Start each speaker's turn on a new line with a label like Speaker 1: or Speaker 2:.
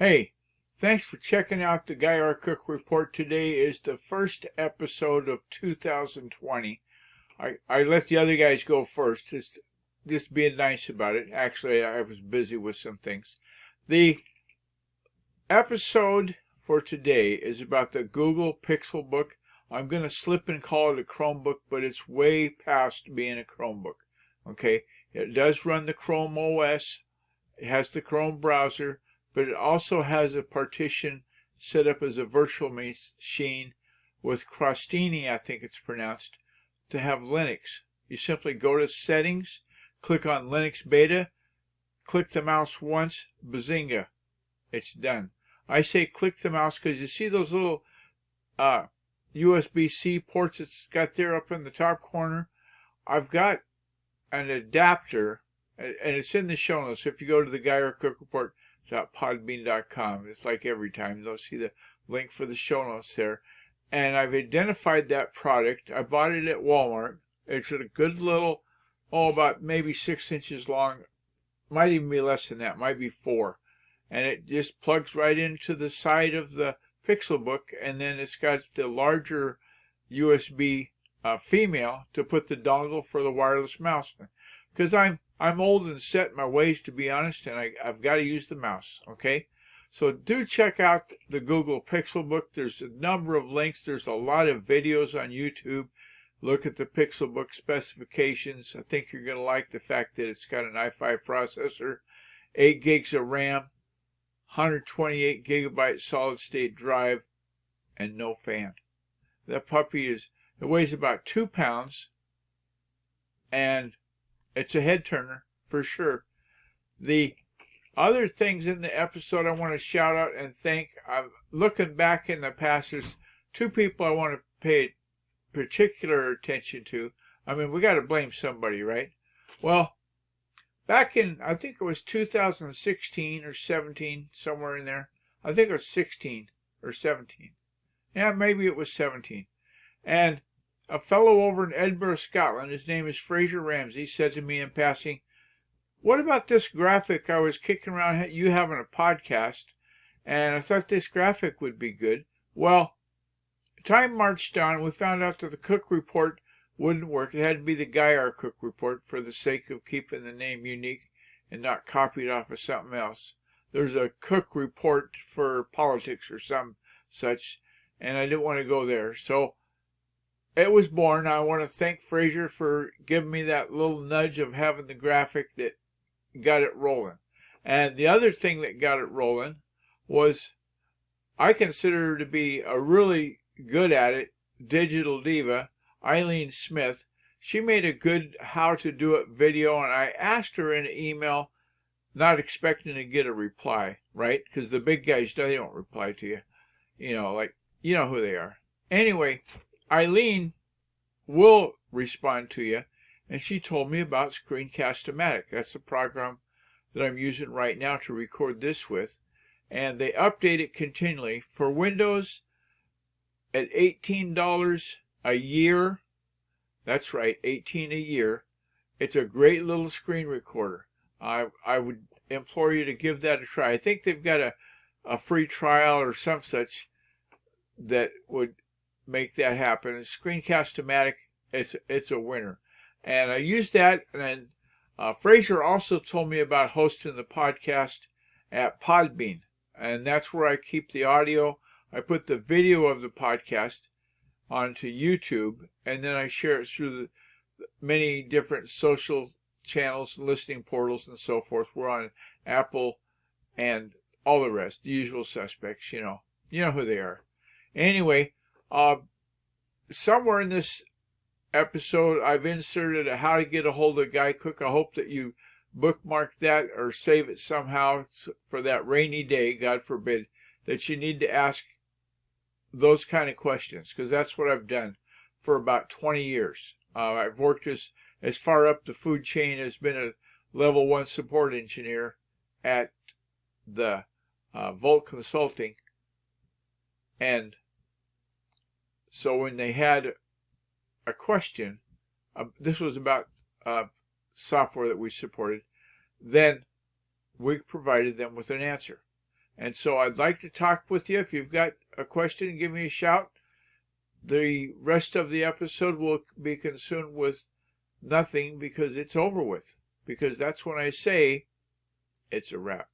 Speaker 1: Hey, thanks for checking out the Guy R. Cook Report. Today is the first episode of 2020. I let the other guys go first, just being nice about it. Actually, I was busy with some things. The episode for today is about the Google Pixel Book. I'm going to slip and call it a Chromebook, but it's way past being a Chromebook. Okay, it does run the Chrome OS. It has the Chrome browser, but it also has a partition set up as a virtual machine with Crostini, I think it's pronounced, to have Linux. You simply go to Settings, click on Linux Beta, click the mouse once, bazinga, it's done. I say click the mouse because you see those little USB-C ports it's got there up in the top corner? I've got an adapter, and it's in the show notes. If you go to the Guy R. Cook Report, .podbean.com. It's like every time. You'll see the link for the show notes there. And I've identified that product. I bought it at Walmart. It's a good little, about maybe 6 inches long. Might even be less than that. Might be 4. And it just plugs right into the side of the Pixel Book. And then it's got the larger USB female to put the dongle for the wireless mouse. Because I'm old and set in my ways, to be honest, and I've got to use the mouse, okay? So do check out the Google Pixel Book. There's a number of links. There's a lot of videos on YouTube. Look at the Pixel Book specifications. I think you're going to like the fact that it's got an i5 processor, 8 gigs of RAM, 128 gigabyte solid-state drive, and no fan. That puppy it weighs about 2 pounds, and it's a head turner for sure. The other things in the episode I want to shout out and thank. I'm looking back in the past. There's 2 people I want to pay particular attention to. I mean, we got to blame somebody, right? Well, back in, I think it was 2016 or 17, somewhere in there. I think it was 16 or 17. Yeah, maybe it was 17. And a fellow over in Edinburgh, Scotland, his name is Fraser Ramsey, said to me in passing, "What about this graphic I was kicking around you having a podcast, and I thought this graphic would be good." Well, time marched on. We found out that the Cook Report wouldn't work. It had to be the Guy R. Cook Report for the sake of keeping the name unique and not copied off of something else. There's a Cook Report for politics or some such, and I didn't want to go there. So it was born. I want to thank Fraser for giving me that little nudge of having the graphic that got it rolling. And the other thing that got it rolling was, I consider her to be a really good at it, digital diva, Eileen Smith. She made a good how to do it video, and I asked her in an email, not expecting to get a reply, right? Because the big guys, they don't reply to you. You know who they are. Anyway, Eileen will respond to you, and she told me about Screencastomatic. That's the program that I'm using right now to record this with, and they update it continually. For Windows, at $18 a year, that's right, $18 a year, it's a great little screen recorder. I would implore you to give that a try. I think they've got a free trial or some such that would make that happen. And Screencastomatic, it's a winner. And I used that, and Fraser also told me about hosting the podcast at Podbean, and that's where I keep the audio. I put the video of the podcast onto YouTube, and then I share it through the many different social channels, listening portals, and so forth. We're on Apple and all the rest, the usual suspects, you know who they are. Anyway, somewhere in this episode, I've inserted a how to get a hold of Guy Cook. I hope that you bookmark that or save it somehow for that rainy day, God forbid, that you need to ask those kind of questions, because that's what I've done for about 20 years. I've worked as far up the food chain as been a level 1 support engineer at the Volt Consulting. And so when they had a question, this was about software that we supported, then we provided them with an answer. And so I'd like to talk with you. If you've got a question, give me a shout. The rest of the episode will be consumed with nothing because it's over with. Because that's when I say it's a wrap.